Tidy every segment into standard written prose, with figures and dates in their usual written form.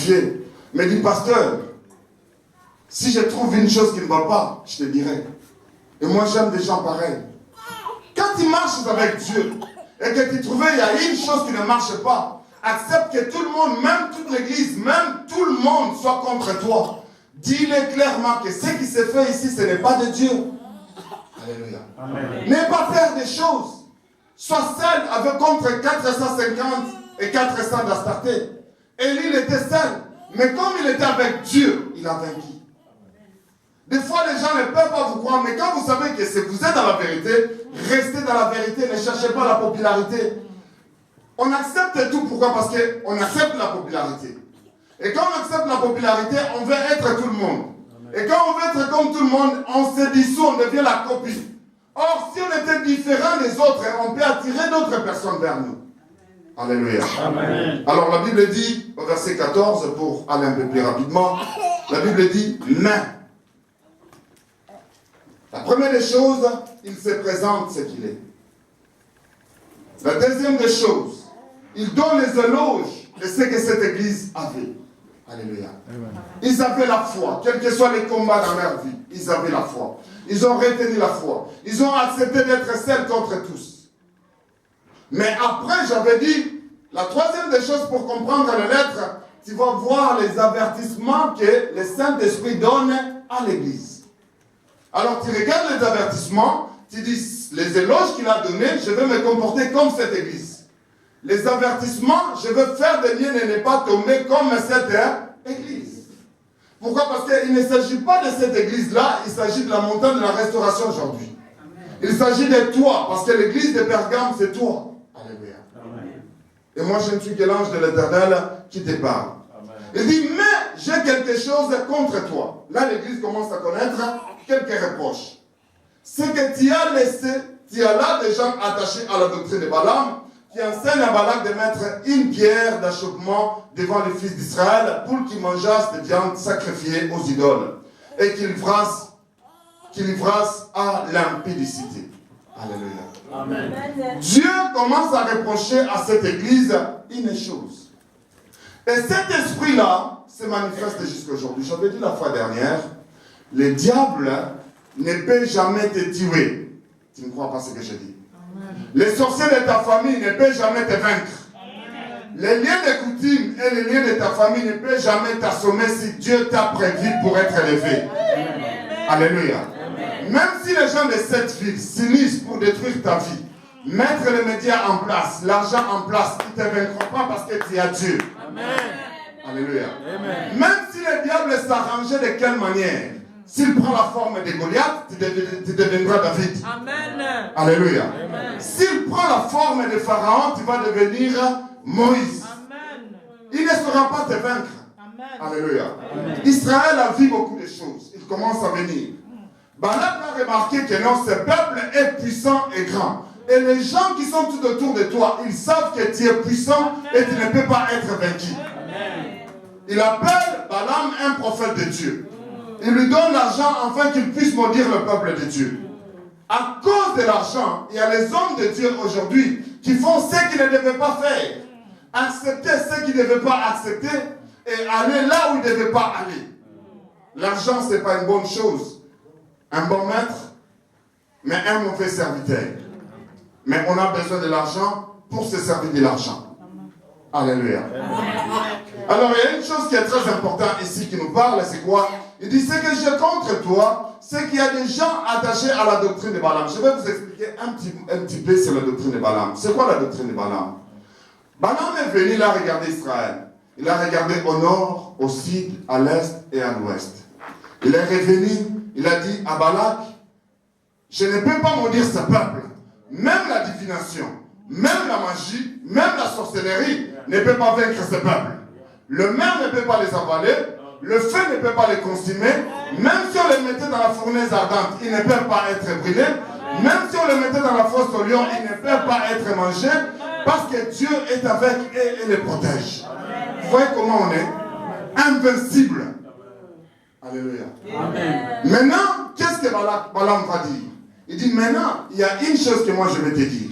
confié. Il me dit, pasteur, si je trouve une chose qui ne va pas, je te dirai. Et moi, j'aime des gens pareils. Quand tu marches avec Dieu et que tu trouves qu'il y a une chose qui ne marche pas, accepte que tout le monde, même toute l'église, même tout le monde soit contre toi. Dis-le clairement que ce qui s'est fait ici, ce n'est pas de Dieu. Alléluia. N'aie pas faire des choses. Sois seul avec contre 450 et 400 d'Astarté. Élie, il était seul. Mais comme il était avec Dieu, il a vaincu. Des fois, les gens ne peuvent pas vous croire, mais quand vous savez que vous êtes dans la vérité, restez dans la vérité, ne cherchez pas la popularité. On accepte tout, pourquoi? Parce qu'on accepte la popularité. Et quand on accepte la popularité, on veut être tout le monde. Et quand on veut être comme tout le monde, on se dissout, on devient la copie. Or, si on était différent des autres, on peut attirer d'autres personnes vers nous. Alléluia. Amen. Alors la Bible dit, au verset 14, pour aller un peu plus rapidement, la Bible dit, mais. La première des choses, il se présente ce qu'il est. La deuxième des choses, il donne les éloges de ce que cette église avait. Alléluia. Amen. Ils avaient la foi, quels que soient les combats dans leur vie, ils avaient la foi. Ils ont retenu la foi. Ils ont accepté d'être seuls contre tous. Mais après, j'avais dit, la troisième des choses pour comprendre les lettres, tu vas voir les avertissements que le Saint-Esprit donne à l'église. Alors tu regardes les avertissements, tu dis, les éloges qu'il a donnés, je vais me comporter comme cette église. Les avertissements, je veux faire de miens et ne pas tomber comme cette église. Pourquoi? Parce qu'il ne s'agit pas de cette église-là, il s'agit de la montagne de la restauration aujourd'hui. Il s'agit de toi, parce que l'église de Pergame, c'est toi. Alléluia. Amen. Et moi, je ne suis que l'ange de l'Éternel qui te parle. Amen. Il dit, mais j'ai quelque chose contre toi. Là, l'église commence à connaître quelques reproches. C'est que tu as laissé, tu as là des gens attachés à la doctrine de Balaam, qui enseigne à Balak de mettre une pierre d'achoppement devant les fils d'Israël pour qu'ils mangeassent des viandes sacrifiées aux idoles et qu'ils livrassent à l'impudicité. Alléluia. Amen. Dieu commence à reprocher à cette église une chose. Et cet esprit-là se manifeste jusqu'à aujourd'hui. J'avais dit la fois dernière, le diable ne peut jamais te tuer. Tu ne crois pas ce que je dis? Les sorciers de ta famille ne peuvent jamais te vaincre. Les liens de coutume et les liens de ta famille ne peuvent jamais t'assommer si Dieu t'a prévu pour être élevé. Alléluia. Même si les gens de cette ville s'unissent pour détruire ta vie, mettre les médias en place, l'argent en place, ils ne te vaincront pas parce que tu as Dieu. Alléluia. Même si le diable s'arrangeait de quelle manière, s'il prend la forme de Goliath, tu deviendras David. Amen. Alléluia. S'il prend la forme de Pharaon, tu vas devenir Moïse. Amen. Il ne saura pas te vaincre. Amen. Alléluia. Amen. Israël a vu beaucoup de choses. Il commence à venir. Balak a remarqué que non, ce peuple est puissant et grand. Et les gens qui sont tout autour de toi, ils savent que tu es puissant et tu ne peux pas être vaincu. Amen. Il appelle Balaam un prophète de Dieu. Il lui donne l'argent afin qu'il puisse maudire le peuple de Dieu. À cause de l'argent, il y a les hommes de Dieu aujourd'hui qui font ce qu'ils ne devaient pas faire. Accepter ce qu'ils ne devaient pas accepter et aller là où ils ne devaient pas aller. L'argent, ce n'est pas une bonne chose. Un bon maître, mais un mauvais serviteur. Mais on a besoin de l'argent pour se servir de l'argent. Alléluia. Alors, il y a une chose qui est très importante ici qui nous parle, c'est quoi? Il dit, ce que j'ai contre toi, c'est qu'il y a des gens attachés à la doctrine de Balaam. Je vais vous expliquer un petit peu sur la doctrine de Balaam. C'est quoi la doctrine de Balaam? Balaam est venu, il a regardé Israël. Il a regardé au nord, au sud, à l'est et à l'ouest. Il est revenu, il a dit à Balak, je ne peux pas maudire ce peuple. Même la divination, même la magie, même la sorcellerie ne peut pas vaincre ce peuple. Le mer ne peut pas les avaler. Le feu ne peut pas les consumer. Même si on les mettait dans la fournaise ardente, ils ne peuvent pas être brûlés. Même si on les mettait dans la fosse au lion, ils ne peuvent pas être mangés. Parce que Dieu est avec eux et les protège. Vous voyez comment on est? Invincible. Alléluia. Amen. Maintenant, qu'est-ce que Balaam va dire? Il dit, maintenant, il y a une chose que moi je vais te dire.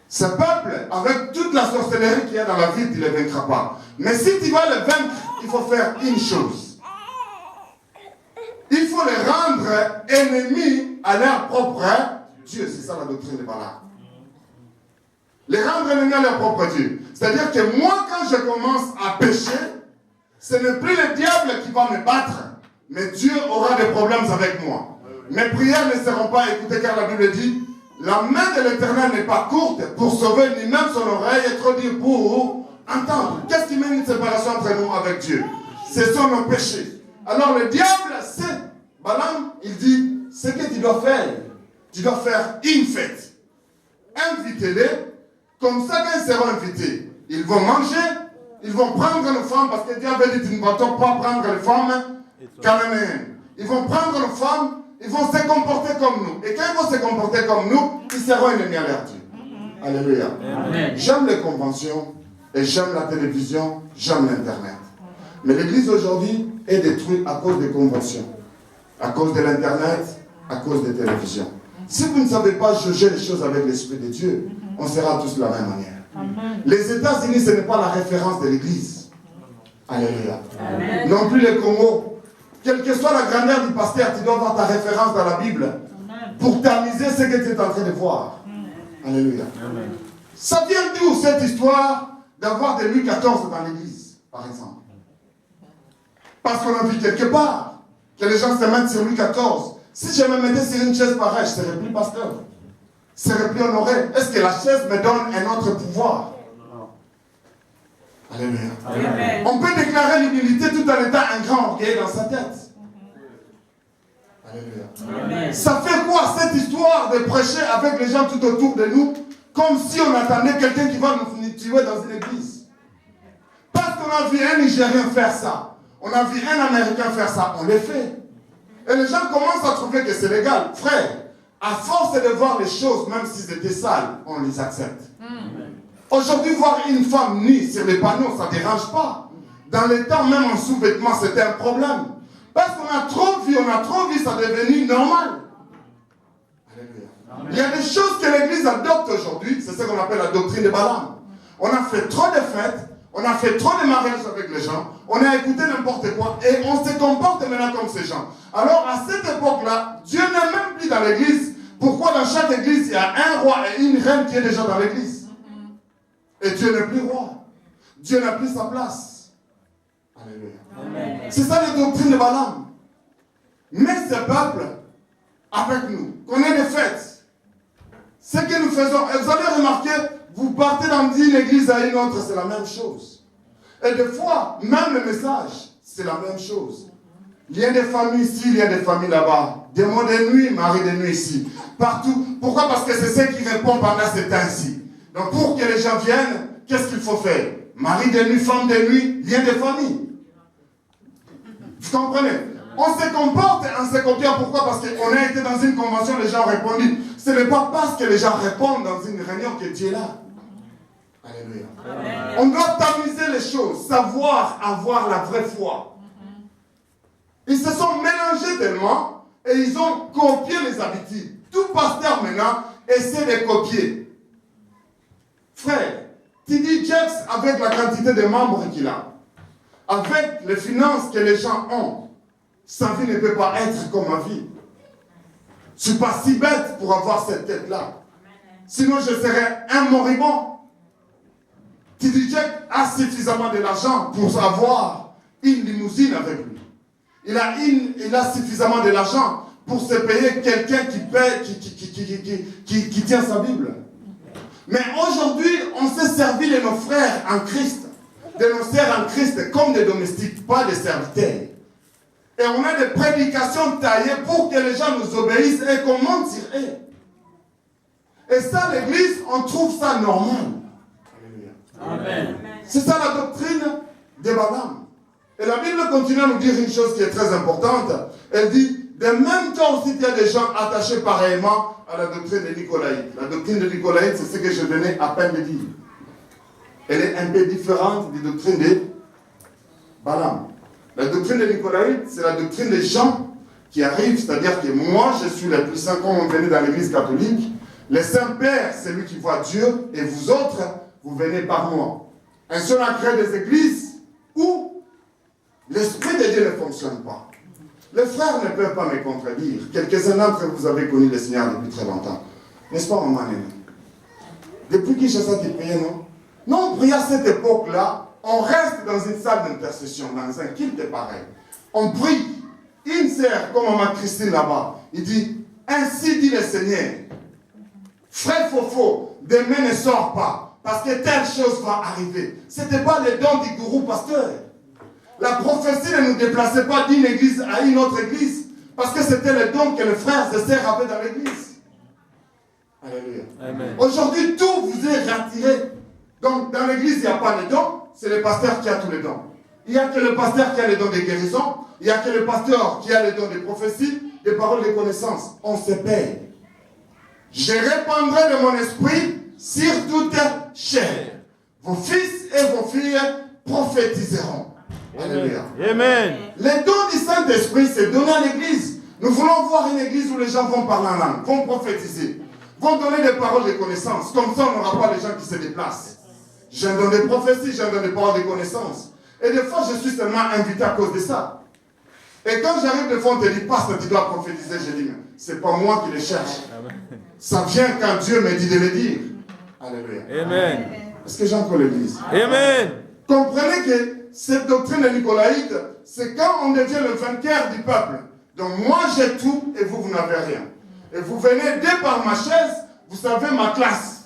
Ce peuple, avec toute la sorcellerie qu'il y a dans la vie, tu ne le vaincras pas. Mais si tu vas le vaincre, il faut faire une chose. Il faut les rendre ennemis à leur propre Dieu. C'est ça la doctrine de Balaam. Les rendre ennemis à leur propre Dieu. C'est-à-dire que moi, quand je commence à pécher, ce n'est plus le diable qui va me battre, mais Dieu aura des problèmes avec moi. Mes prières ne seront pas écoutées, car la Bible dit, la main de l'Éternel n'est pas courte pour sauver, ni même son oreille est trop dure pour entendre. Qu'est-ce qui met une séparation entre nous avec Dieu? Ce sont nos péchés. Alors le diable sait. Balaam, il dit, ce que tu dois faire une fête. Invitez-les, comme ça quand ils seront invités, ils vont manger, ils vont prendre les femmes, parce que Dieu avait dit, tu ne vas pas prendre les femmes cananéennes. Ils vont prendre les femmes, ils vont se comporter comme nous. Et quand ils vont se comporter comme nous, ils seront ennemis à leur Dieu. Alléluia. J'aime les conventions, et j'aime la télévision, j'aime l'Internet. Mais l'Église aujourd'hui est détruite à cause des conventions, à cause de l'Internet, à cause des télévisions. Si vous ne savez pas juger les choses avec l'Esprit de Dieu, on sera tous de la même manière. Amen. Les États-Unis, ce n'est pas la référence de l'Église. Alléluia. Amen. Non plus le Congo. Quelle que soit la grandeur du pasteur, tu dois avoir ta référence dans la Bible. Amen. Pour t'amuser ce que tu es en train de voir. Amen. Alléluia. Amen. Ça vient d'où cette histoire d'avoir des Louis XIV dans l'Église, par exemple? Parce qu'on a vu quelque part que les gens se mettent sur Louis XIV. Si je me mettais sur une chaise pareille, je ne serais plus pasteur. Je ne serais plus honoré. Est-ce que la chaise me donne un autre pouvoir? Alléluia. Amen. On peut déclarer l'humilité tout en étant un grand orgueil dans sa tête. Alléluia. Amen. Ça fait quoi cette histoire de prêcher avec les gens tout autour de nous, comme si on attendait quelqu'un qui va nous tuer dans une église? Parce qu'on a vu un Nigérien faire ça, on a vu un Américain faire ça, on les fait. Et les gens commencent à trouver que c'est légal. Frère, à force de voir les choses, même si c'était sales, on les accepte. Aujourd'hui, voir une femme nue sur les panneaux, ça ne dérange pas. Dans les temps, même en sous-vêtements, c'était un problème. Parce qu'on a trop vu, ça est devenu normal. Alléluia. Il y a des choses que l'Église adopte aujourd'hui, c'est ce qu'on appelle la doctrine de Balaam. On a fait trop de fêtes, on a fait trop de mariages avec les gens, on a écouté n'importe quoi, et on se comporte maintenant comme ces gens. Alors, à cette époque-là, Dieu n'est même plus dans l'Église. Pourquoi dans chaque église, il y a un roi et une reine qui est déjà dans l'église? Et Dieu n'est plus roi. Dieu n'a plus sa place. Alléluia. C'est ça la doctrine de Balaam. Mais ce peuple, avec nous, qu'on ait des fêtes, ce que nous faisons, et vous avez remarqué, vous partez dans une église à une autre, c'est la même chose. Et des fois, même le message, c'est la même chose. Il y a des familles ici, il y a des familles là-bas. Des mots de nuit, mari de nuit ici. Partout. Pourquoi? Parce que c'est ceux qui répondent pendant ces temps-ci. Donc pour que les gens viennent, qu'est-ce qu'il faut faire? Mari de nuit, femme de nuit, lien de famille. Vous comprenez? On se comporte en se copiant. Pourquoi? Parce qu'on a été dans une convention, les gens ont répondu. Ce n'est pas parce que les gens répondent dans une réunion que Dieu est là. Alléluia. Amen. On doit tamiser les choses, savoir avoir la vraie foi. Ils se sont mélangés tellement et ils ont copié les habitudes. Tout pasteur maintenant essaie de copier. Frère, T.D. Jakes, avec la quantité de membres qu'il a, avec les finances que les gens ont, sa vie ne peut pas être comme ma vie. Je ne suis pas si bête pour avoir cette tête-là. Sinon, je serais un moribond. T.D. Jakes a suffisamment de l'argent pour avoir une limousine avec lui. Il a suffisamment de l'argent pour se payer quelqu'un qui paie, qui tient sa Bible. Mais aujourd'hui, on s'est servi de nos frères en Christ, de nos sœurs en Christ, comme des domestiques, pas des serviteurs. Et on a des prédications taillées pour que les gens nous obéissent et qu'on monte sur eux. Et ça, l'Église, on trouve ça normal. Amen. C'est ça la doctrine de Balaam. Et la Bible continue à nous dire une chose qui est très importante. Elle dit, de même temps aussi, il y a des gens attachés pareillement à la doctrine de Nicolaïte. La doctrine de Nicolaïte, c'est ce que je venais à peine de dire. Elle est un peu différente des doctrines de Balaam. La doctrine de Nicolaïte, c'est la doctrine des gens qui arrivent, c'est-à-dire que moi, je suis le plus saint quand on venait dans l'église catholique. Le Saint-Père, c'est lui qui voit Dieu, et vous autres, vous venez par moi. Un seul a créé des églises où L'Esprit de Dieu ne fonctionne pas. Les frères ne peuvent pas me contredire. Quelques-uns d'entre vous avez connu le Seigneur depuis très longtemps. N'est-ce pas, maman Néné? Depuis que Kinshasa tu priais, non? Non, on prie à cette époque-là, on reste dans une salle d'intercession, dans un culte pareil. On prie. Une sœur, comme maman Christine là-bas, il dit, ainsi dit le Seigneur, frère Fofo, demain ne sort pas, parce que telle chose va arriver. Ce n'était pas le don du gourou pasteur. La prophétie ne nous déplaçait pas d'une église à une autre église, parce que c'était le don que les frères et sœurs avaient dans l'église. Alléluia. Amen. Aujourd'hui, tout vous est retiré. Donc, dans l'église, il n'y a pas de dons, c'est le pasteur qui a tous les dons. Il n'y a que le pasteur qui a les dons de guérison, il n'y a que le pasteur qui a les dons de prophétie, des paroles de connaissance. On se paye. Je répandrai de mon esprit sur toute chair. Vos fils et vos filles prophétiseront. Alléluia. Amen. Les dons du Saint-Esprit, c'est donné à l'église. Nous voulons voir une église où les gens vont parler en langue, vont prophétiser, vont donner des paroles de connaissance. Comme ça, on n'aura pas les gens qui se déplacent. J'ai un don de prophétie, j'ai un don de paroles de connaissance. Et des fois, je suis seulement invité à cause de ça. Et quand j'arrive devant, on te dit, pasteur, tu dois prophétiser. Je dis, mais c'est pas moi qui les cherche. Amen. Ça vient quand Dieu me dit de le dire. Alléluia. Amen. Est-ce que j'ai encore l'église? Amen. Comprenez que cette doctrine de Nicolaïte, c'est quand on devient le vainqueur du peuple. Donc moi, j'ai tout et vous, vous n'avez rien. Et vous venez dès par ma chaise, vous savez ma classe.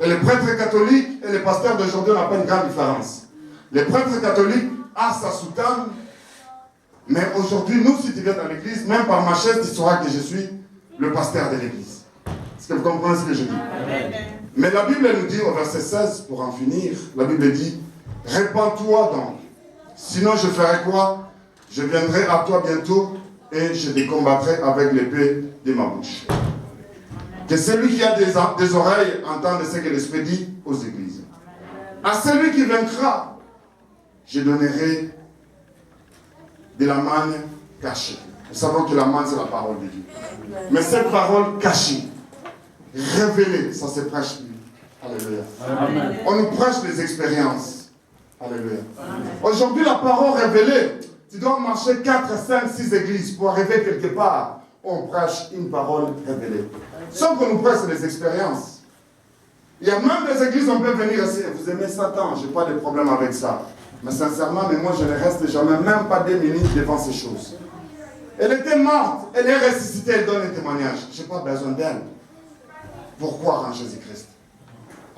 Et les prêtres catholiques et les pasteurs d'aujourd'hui n'ont pas une grande différence. Les prêtres catholiques ont sa soutane. Mais aujourd'hui, nous, si tu viens dans l'église, même par ma chaise, tu sauras que je suis le pasteur de l'église. Est-ce que vous comprenez ce que je dis? Amen. Mais la Bible nous dit au verset 16, pour en finir, la Bible dit, répands-toi donc. Sinon, je ferai quoi? Je viendrai à toi bientôt et je te combattrai avec l'épée de ma bouche. Que celui qui a des oreilles entende ce que l'Esprit dit aux églises. À celui qui vaincra, je donnerai de la manne cachée. Nous savons que la manne, c'est la parole de Dieu. Mais cette parole cachée, révélée, ça se prêche plus. Alléluia. Amen. On nous prêche des expériences. Alléluia. Aujourd'hui, la parole révélée, tu dois marcher 4, 5, 6 églises pour arriver quelque part. On prêche une parole révélée. Sauf qu'on nous prêche des expériences. Il y a même des églises où on peut venir ici. Vous aimez Satan, je n'ai pas de problème avec ça. Mais sincèrement, moi je ne reste jamais, même pas 2 minutes devant ces choses. Elle était morte, elle est ressuscitée, elle donne un témoignage. Je n'ai pas besoin d'elle. Pour croire en Jésus-Christ.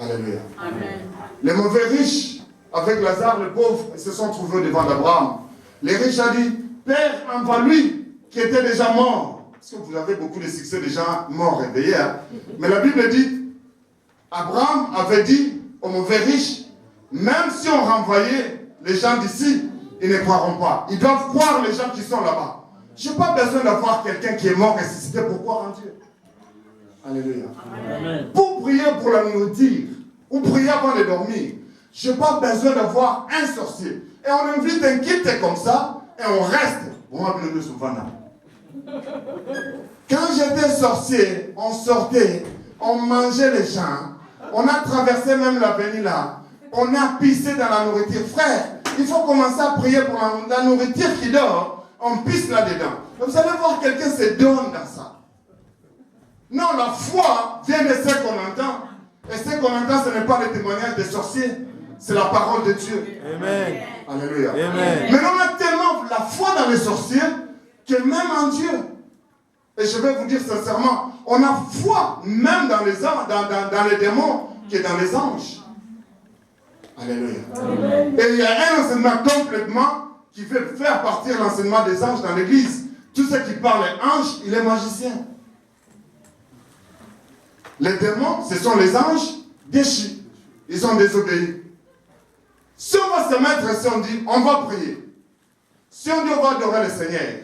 Alléluia. Amen. Les mauvais riches, avec Lazare le pauvre, ils se sont trouvés devant Abraham. Les riches ont dit, Père, envoie lui qui était déjà mort. Parce que vous avez beaucoup de succès de gens morts réveillés. Hein? Mais la Bible dit, Abraham avait dit aux mauvais riches, même si on renvoyait les gens d'ici, ils ne croiront pas. Ils doivent croire les gens qui sont là-bas. Je n'ai pas besoin d'avoir quelqu'un qui est mort ressuscité pour croire en Dieu. Alléluia. Amen. Pour prier pour la nourriture, ou prier avant de dormir, je n'ai pas besoin d'avoir un sorcier. Et on invite un culte comme ça, et on reste. Quand j'étais sorcier, on sortait, on mangeait les gens, on a traversé même l'avenue là, on a pissé dans la nourriture. Frère, il faut commencer à prier pour la nourriture qui dort, on pisse là-dedans. Vous allez voir, quelqu'un se donne dans ça. Non, la foi vient de ce qu'on entend. Et ce qu'on entend, ce n'est pas le témoignage des sorciers, c'est la parole de Dieu. Amen. Alléluia. Amen. Mais on a tellement la foi dans les sorciers que même en Dieu. Et je vais vous dire sincèrement, on a foi même dans les anges, dans les démons que dans les anges. Alléluia. Amen. Et il y a un enseignement complètement qui fait faire partir l'enseignement des anges dans l'église. Tout ce qui parle ange, il est magicien. Les démons, ce sont les anges déchus. Ils ont désobéi. Si on va se mettre, si on dit, on va prier. Si on dit, on va adorer le Seigneur,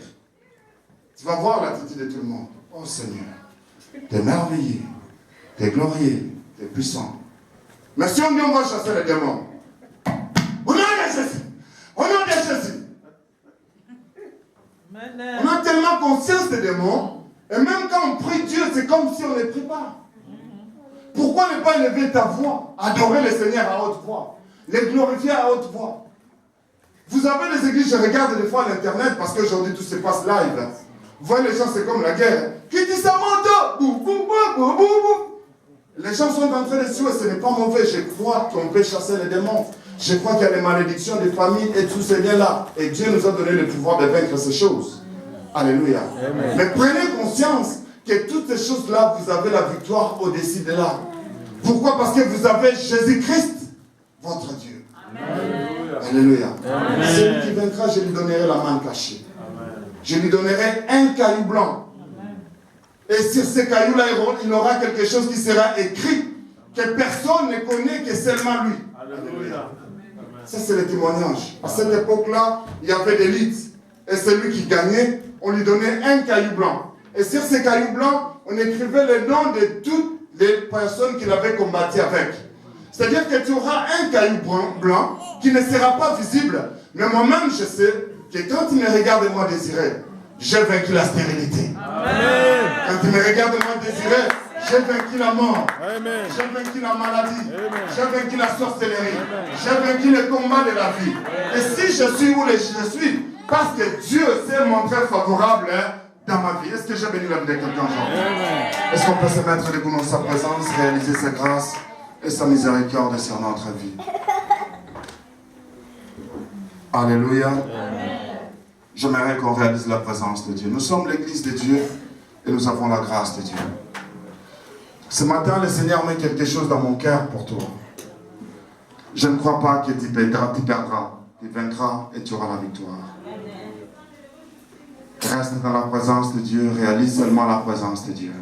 tu vas voir l'attitude de tout le monde. Oh Seigneur, t'es merveilleux, t'es glorieux, t'es puissant. Mais si on dit, on va chasser les démons, au nom de Jésus, au nom de Jésus. On a tellement conscience des démons, et même quand on prie Dieu, c'est comme si on ne les prie pas. Pourquoi ne pas élever ta voix, adorer le Seigneur à haute voix, les glorifier à haute voix? Vous avez des églises, je regarde des fois à l'internet parce qu'aujourd'hui tout se passe live. Vous voyez, les gens, c'est comme la guerre. Qui dit ça monte? Boum, boum, boum, boum, boum. Les gens sont en train de suer, ce n'est pas mauvais. Je crois qu'on peut chasser les démons. Je crois qu'il y a des malédictions des familles et tout ces liens-là. Et Dieu nous a donné le pouvoir de vaincre ces choses. Alléluia. Amen. Mais prenez conscience que toutes ces choses-là, vous avez la victoire au-dessus de là. Pourquoi? Parce que vous avez Jésus-Christ, votre Dieu. Amen. Alléluia. Amen. Celui qui vaincra, je lui donnerai la main cachée. Amen. Je lui donnerai un caillou blanc. Amen. Et sur ce caillou-là, il aura quelque chose qui sera écrit, que personne ne connaît, que seulement lui. Alléluia. Ça, c'est le témoignage. À cette époque-là, il y avait des litres. Et celui qui gagnait, on lui donnait un caillou blanc. Et sur ce caillou blanc, on écrivait le nom de toutes les personnes qu'il avait combattu avec. C'est-à-dire que tu auras un caillou blanc qui ne sera pas visible. Mais moi-même, je sais que quand il me regarde moi désiré, j'ai vaincu la stérilité. Amen. Quand il me regarde moi désiré, j'ai vaincu la mort. Amen. J'ai vaincu la maladie. Amen. J'ai vaincu la sorcellerie. Amen. J'ai vaincu le combat de la vie. Amen. Et si je suis où je suis, parce que Dieu s'est montré favorable dans ma vie. Est-ce que j'ai béni la vie de quelqu'un aujourd'hui? Est-ce qu'on peut se mettre debout dans sa présence, réaliser sa grâce et sa miséricorde sur notre vie? Alléluia. J'aimerais qu'on réalise la présence de Dieu. Nous sommes l'église de Dieu et nous avons la grâce de Dieu. Ce matin, le Seigneur met quelque chose dans mon cœur pour toi. Je ne crois pas que tu perdras. Tu vaincras et tu auras la victoire. Reste dans la présence de Dieu, réalise seulement la présence de Dieu.